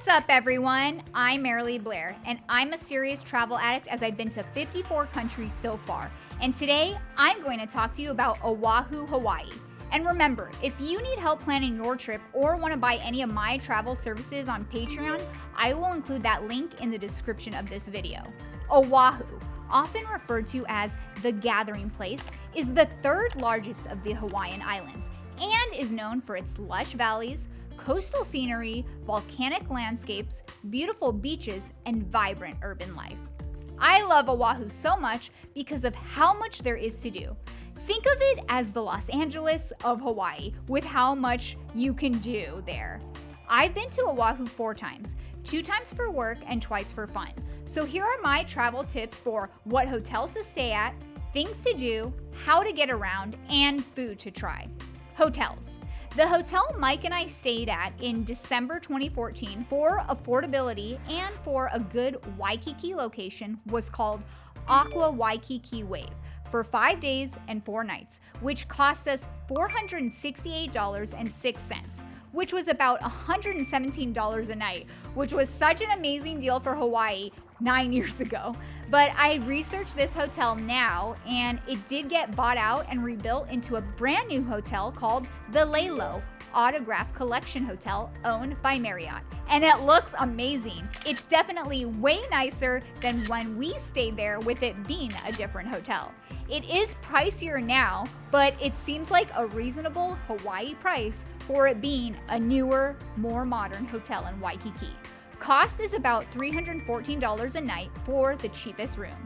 What's up, everyone? I'm Marilee Blair, and I'm a serious travel addict as I've been to 54 countries so far. And today, I'm going to talk to you about Oahu, Hawaii. And remember, if you need help planning your trip or want to buy any of my travel services on Patreon, I will include that link in the description of this video. Oahu, often referred to as the gathering place, is the third largest of the Hawaiian Islands and is known for its lush valleys, coastal scenery, volcanic landscapes, beautiful beaches, and vibrant urban life. I love Oahu so much because of how much there is to do. Think of it as the Los Angeles of Hawaii with how much you can do there. I've been to Oahu 4 times, 2 times for work and twice for fun. So here are my travel tips for what hotels to stay at, things to do, how to get around, and food to try. Hotels. The hotel Mike and I stayed at in December 2014 for affordability and for a good Waikiki location was called Aqua Waikiki Wave for 5 days and 4 nights, which cost us $468.06, which was about $117 a night, which was such an amazing deal for Hawaii 9 years ago. But I researched this hotel now, and it did get bought out and rebuilt into a brand new hotel called the Laylow Autograph Collection Hotel, owned by Marriott. And it looks amazing. It's definitely way nicer than when we stayed there, with it being a different hotel. It is pricier now, but it seems like a reasonable Hawaii price for it being a newer, more modern hotel in Waikiki. Cost is about $314 a night for the cheapest room.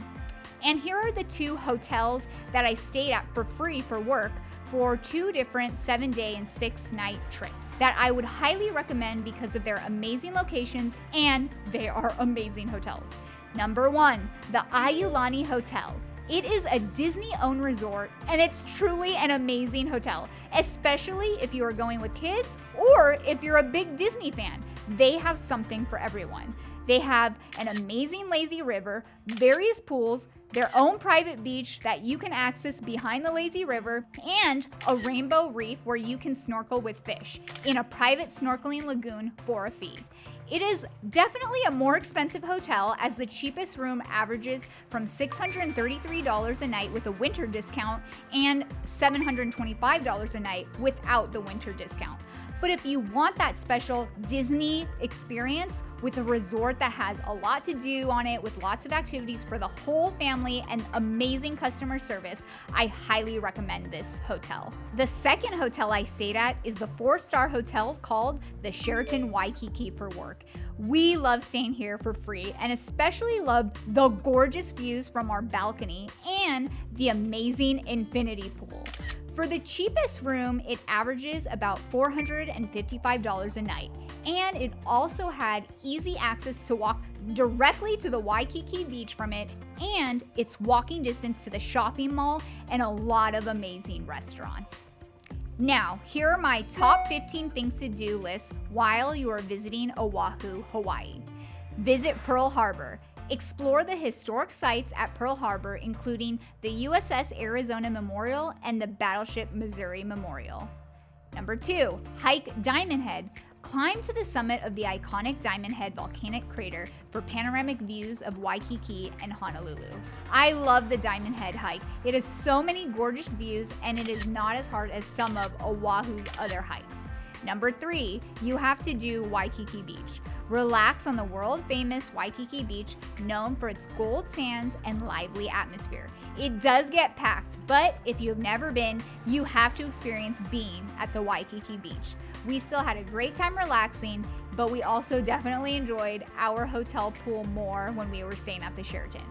And here are the 2 hotels that I stayed at for free for work for 2 different 7-day and 6-night trips that I would highly recommend because of their amazing locations, and they are amazing hotels. Number 1, the Aulani Hotel. It is a Disney-owned resort, and it's truly an amazing hotel, especially if you are going with kids or if you're a big Disney fan. They have something for everyone. They have an amazing lazy river, various pools, their own private beach that you can access behind the lazy river, and a rainbow reef where you can snorkel with fish in a private snorkeling lagoon for a fee. It is definitely a more expensive hotel, as the cheapest room averages from $633 a night with a winter discount and $725 a night without the winter discount. But if you want that special Disney experience with a resort that has a lot to do on it, with lots of activities for the whole family and amazing customer service, I highly recommend this hotel. The second hotel I stayed at is the 4-star hotel called the Sheraton Waikiki for work. We love staying here for free and especially loved the gorgeous views from our balcony and the amazing infinity pool. For the cheapest room, it averages about $455 a night, and it also had easy access to walk directly to the Waikiki Beach from it, and it's walking distance to the shopping mall and a lot of amazing restaurants. Now, here are my top 15 things to do list while you are visiting Oahu, Hawaii. Visit Pearl Harbor. Explore the historic sites at Pearl Harbor, including the USS Arizona Memorial and the Battleship Missouri Memorial. Number 2, hike Diamond Head. Climb to the summit of the iconic Diamond Head volcanic crater for panoramic views of Waikiki and Honolulu. I love the Diamond Head hike. It has so many gorgeous views, and it is not as hard as some of Oahu's other hikes. Number 3, you have to do Waikiki Beach. Relax on the world-famous Waikiki Beach, known for its gold sands and lively atmosphere. It does get packed, but if you've never been, you have to experience being at the Waikiki Beach. We still had a great time relaxing, but we also definitely enjoyed our hotel pool more when we were staying at the Sheraton.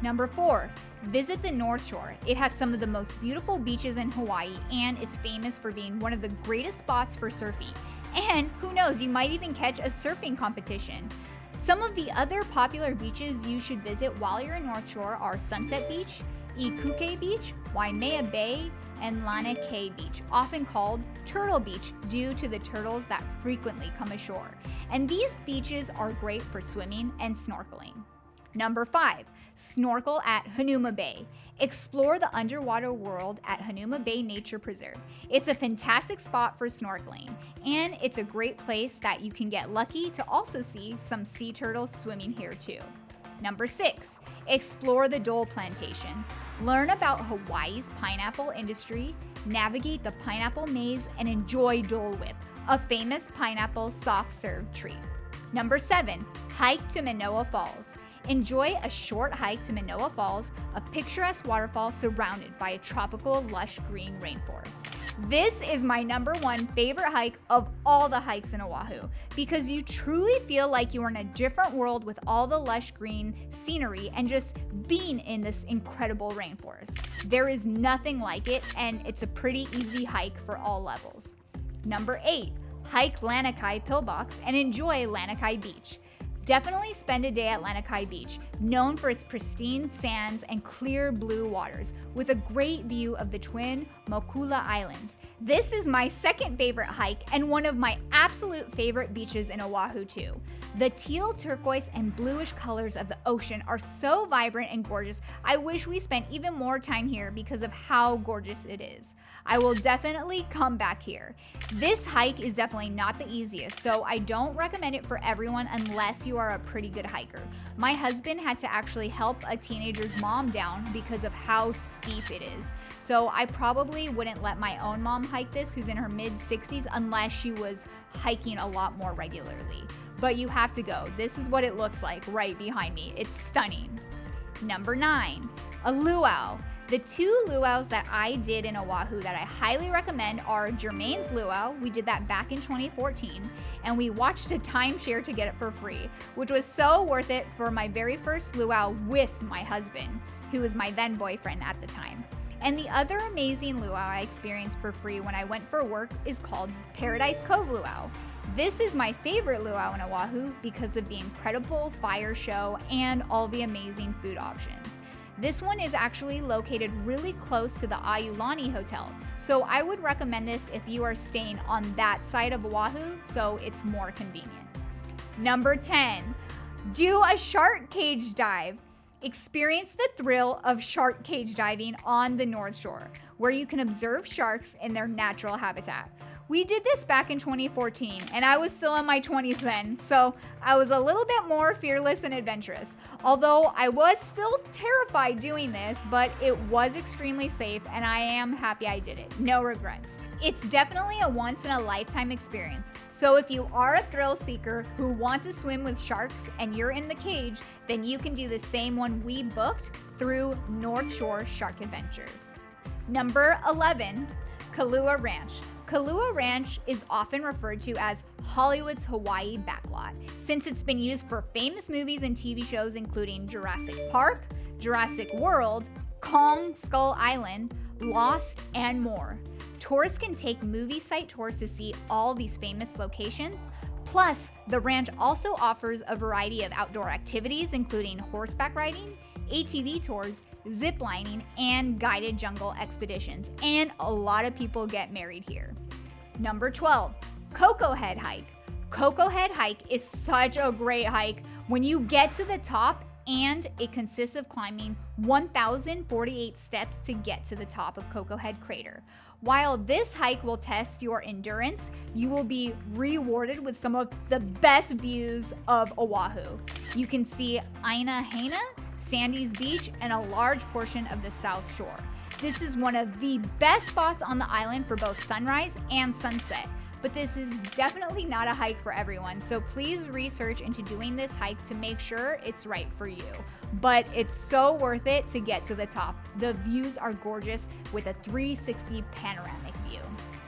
Number 4, visit the North Shore. It has some of the most beautiful beaches in Hawaii and is famous for being one of the greatest spots for surfing. And who knows, you might even catch a surfing competition. Some of the other popular beaches you should visit while you're in North Shore are Sunset Beach, Ehukai Beach, Waimea Bay, and Laniakea Beach, often called Turtle Beach due to the turtles that frequently come ashore. And these beaches are great for swimming and snorkeling. Number 5, snorkel at Honolulu Bay. Explore the underwater world at Honolulu Bay Nature Preserve. It's a fantastic spot for snorkeling, and it's a great place that you can get lucky to also see some sea turtles swimming here too. Number 6, explore the Dole Plantation. Learn about Hawaii's pineapple industry, navigate the pineapple maze, and enjoy Dole Whip, a famous pineapple soft serve treat. Number 7, hike to Monoa Falls. Enjoy a short hike to Monoa Falls, a picturesque waterfall surrounded by a tropical, lush green rainforest. This is my number 1 favorite hike of all the hikes in Oahu because you truly feel like you are in a different world with all the lush green scenery and just being in this incredible rainforest. There is nothing like it, and it's a pretty easy hike for all levels. Number 8, hike Laniakea Pillbox and enjoy Laniakea Beach. Definitely spend a day at Laniakea Beach, known for its pristine sands and clear blue waters, with a great view of the twin Moku'ula Islands. This is my second favorite hike and one of my absolute favorite beaches in Oahu too. The teal, turquoise, and bluish colors of the ocean are so vibrant and gorgeous. I wish we spent even more time here because of how gorgeous it is. I will definitely come back here. This hike is definitely not the easiest, so I don't recommend it for everyone unless you are a pretty good hiker. My husband had to actually help a teenager's mom down because of how steep it is. So I probably wouldn't let my own mom hike this, who's in her mid-60s, unless she was hiking a lot more regularly. But you have to go. This is what it looks like right behind me. It's stunning. Number 9, a luau. The 2 luaus that I did in Oahu that I highly recommend are Jermaine's luau. We did that back in 2014, and we watched a timeshare to get it for free, which was so worth it for my very first luau with my husband, who was my then boyfriend at the time. And the other amazing luau I experienced for free when I went for work is called Paradise Cove Luau. This is my favorite luau in Oahu because of the incredible fire show and all the amazing food options. This one is actually located really close to the Aulani Hotel, so I would recommend this if you are staying on that side of Oahu, so it's more convenient. Number 10, do a shark cage dive. Experience the thrill of shark cage diving on the North Shore, where you can observe sharks in their natural habitat. We did this back in 2014, and I was still in my 20s then, so I was a little bit more fearless and adventurous. Although I was still terrified doing this, but it was extremely safe, and I am happy I did it. No regrets. It's definitely a once-in-a-lifetime experience, so if you are a thrill seeker who wants to swim with sharks and you're in the cage, then you can do the same one we booked through North Shore Shark Adventures. Number 11, Kalua Ranch. Kalua Ranch is often referred to as Hollywood's Hawaii backlot, since it's been used for famous movies and TV shows including Jurassic Park, Jurassic World, Kong Skull Island, Lost, and more. Tourists can take movie site tours to see all these famous locations. Plus, the ranch also offers a variety of outdoor activities including horseback riding, ATV tours, zip lining, and guided jungle expeditions, and a lot of people get married here. Number 12, Coco Head Hike. Coco Head Hike is such a great hike when you get to the top, and it consists of climbing 1,048 steps to get to the top of Coco Head Crater. While this hike will test your endurance, you will be rewarded with some of the best views of Oahu. You can see Aina Haina, Sandy's Beach, and a large portion of the South Shore. This is one of the best spots on the island for both sunrise and sunset, but this is definitely not a hike for everyone, so please research into doing this hike to make sure it's right for you. But it's so worth it to get to the top. The views are gorgeous with a 360 panoramic view.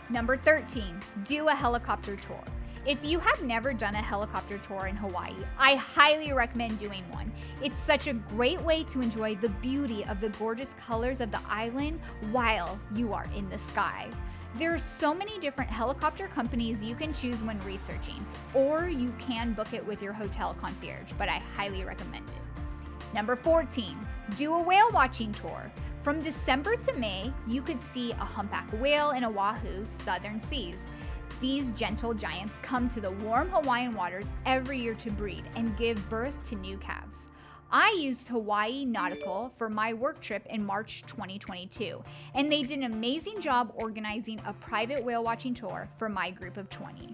Number 13, do a helicopter tour. If you have never done a helicopter tour in Hawaii, I highly recommend doing one. It's such a great way to enjoy the beauty of the gorgeous colors of the island while you are in the sky. There are so many different helicopter companies you can choose when researching, or you can book it with your hotel concierge, but I highly recommend it. Number 14, do a whale watching tour. From December to May, you could see a humpback whale in Oahu's southern seas. These gentle giants come to the warm Hawaiian waters every year to breed and give birth to new calves. I used Hawaii Nautical for my work trip in March 2022, and they did an amazing job organizing a private whale watching tour for my group of 20.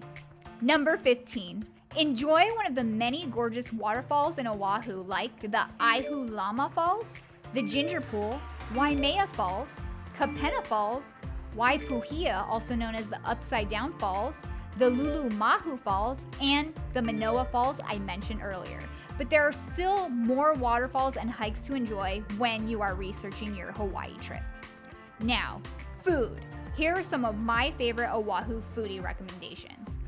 Number 15. Enjoy one of the many gorgeous waterfalls in Oahu like the Aulani Falls, the Ginger Pool, Waimea Falls, Kapena Falls, Waipuhia, also known as the Upside Down Falls, the Lulumahu Falls, and the Monoa Falls I mentioned earlier. But there are still more waterfalls and hikes to enjoy when you are researching your Hawaii trip. Now, food. Here are some of my favorite Oahu foodie recommendations.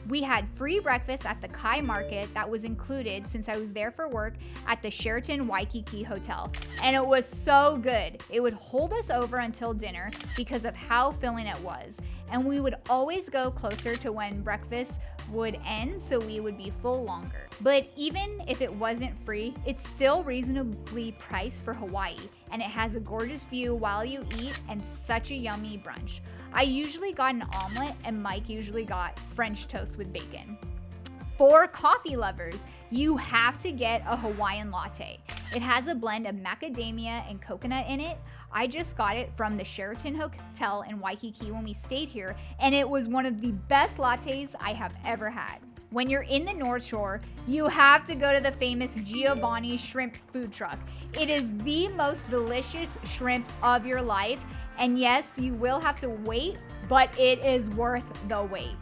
We had free breakfast at the Kai Market that was included since I was there for work at the Sheraton Waikiki Hotel, and it was so good. It would hold us over until dinner because of how filling it was, and we would always go closer to when breakfast would end so we would be full longer. But even if it wasn't free, it's still reasonably priced for Hawaii, and it has a gorgeous view while you eat and such a yummy brunch. I usually got an omelet and Mike usually got French toast with bacon. For coffee lovers, you have to get a Hawaiian Latte. It has a blend of macadamia and coconut in it. I just got it from the Sheraton Hotel in Waikiki when we stayed here, and it was one of the best lattes I have ever had. When you're in the North Shore, you have to go to the famous Giovanni shrimp food truck. It is the most delicious shrimp of your life, and yes, you will have to wait, but it is worth the wait.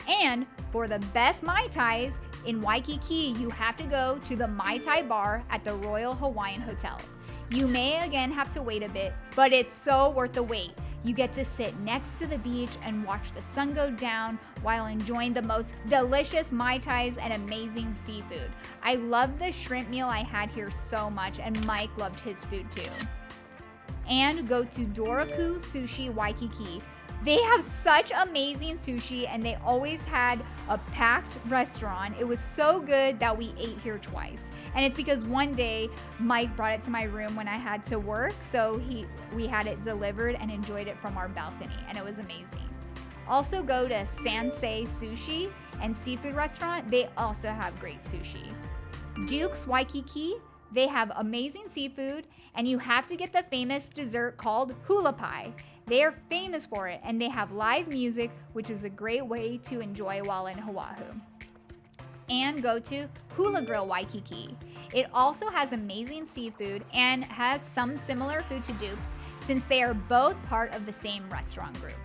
And for the best Mai Tais in Waikiki, you have to go to the Tai Bar at the Royal Hawaiian Hotel. You may again have to wait a bit, but it's so worth the wait. You get to sit next to the beach and watch the sun go down while enjoying the most delicious Mai Tais and amazing seafood. I love the shrimp meal I had here so much, and Mike loved his food too. And go to Doru Sushi Waikiki. They have such amazing sushi, and they always had a packed restaurant. It was so good that we ate here twice. And it's because one day Mike brought it to my room when I had to work, so we had it delivered and enjoyed it from our balcony, and it was amazing. Also go to Sansei Sushi and Seafood Restaurant. They also have great sushi. Duke's Waikiki. They have amazing seafood, and you have to get the famous dessert called hula pie. They are famous for it, and they have live music, which is a great way to enjoy while in Oahu. And go to Hoola Grill Waikiki. It also has amazing seafood and has some similar food to Duke's since they are both part of the same restaurant group.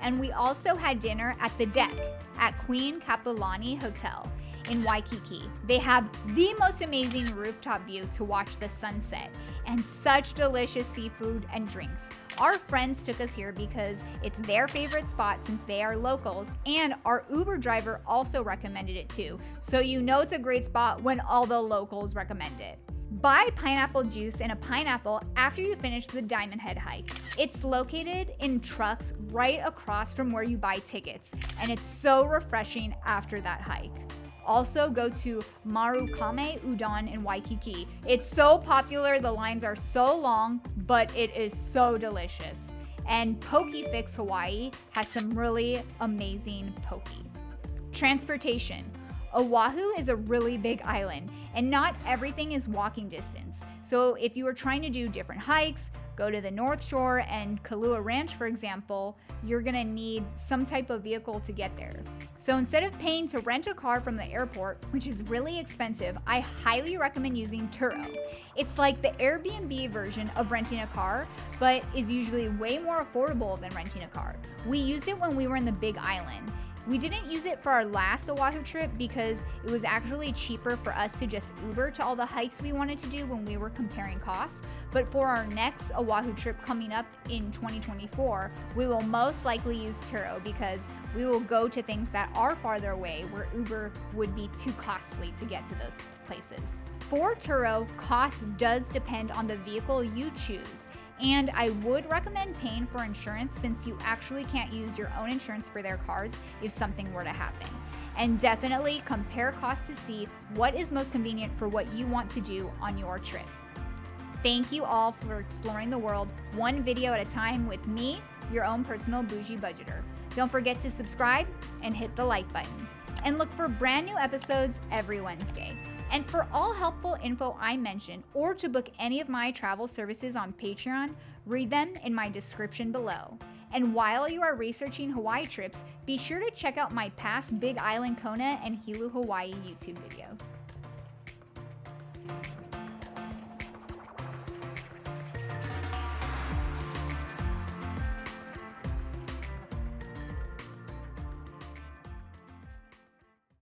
And we also had dinner at the deck at Queen Kapolei Hotel in Waikiki. They have the most amazing rooftop view to watch the sunset and such delicious seafood and drinks. Our friends took us here because it's their favorite spot since they are locals, and our Uber driver also recommended it too. So you know it's a great spot when all the locals recommend it. Buy pineapple juice and a pineapple after you finish the Diamond Head hike. It's located in trucks right across from where you buy tickets, and it's so refreshing after that hike. Also go to Marukame Udon in Waikiki. It's so popular, the lines are so long, but it is so delicious. And Poke Fix Hawaii has some really amazing poke. Transportation. Oahu is a really big island, and not everything is walking distance. So if you are trying to do different hikes, go to the North Shore and Kailua Ranch, for example, you're gonna need some type of vehicle to get there. So instead of paying to rent a car from the airport, which is really expensive, I highly recommend using Turo. It's like the Airbnb version of renting a car, but is usually way more affordable than renting a car. We used it when we were in the Big Island. We didn't use it for our last Oahu trip because it was actually cheaper for us to just Uber to all the hikes we wanted to do when we were comparing costs. But for our next Oahu trip coming up in 2024, we will most likely use Turo because we will go to things that are farther away where Uber would be too costly to get to those places. For Turo, cost does depend on the vehicle you choose. And I would recommend paying for insurance since you actually can't use your own insurance for their cars if something were to happen. And definitely compare costs to see what is most convenient for what you want to do on your trip. Thank you all for exploring the world one video at a time with me, your own personal bougie budgeter. Don't forget to subscribe and hit the like button. And look for brand new episodes every Wednesday. And for all helpful info I mentioned, or to book any of my travel services on Patreon, read them in my description below. And while you are researching Hawaii trips, be sure to check out my past Big Island Kona and Hilo Hawaii YouTube video.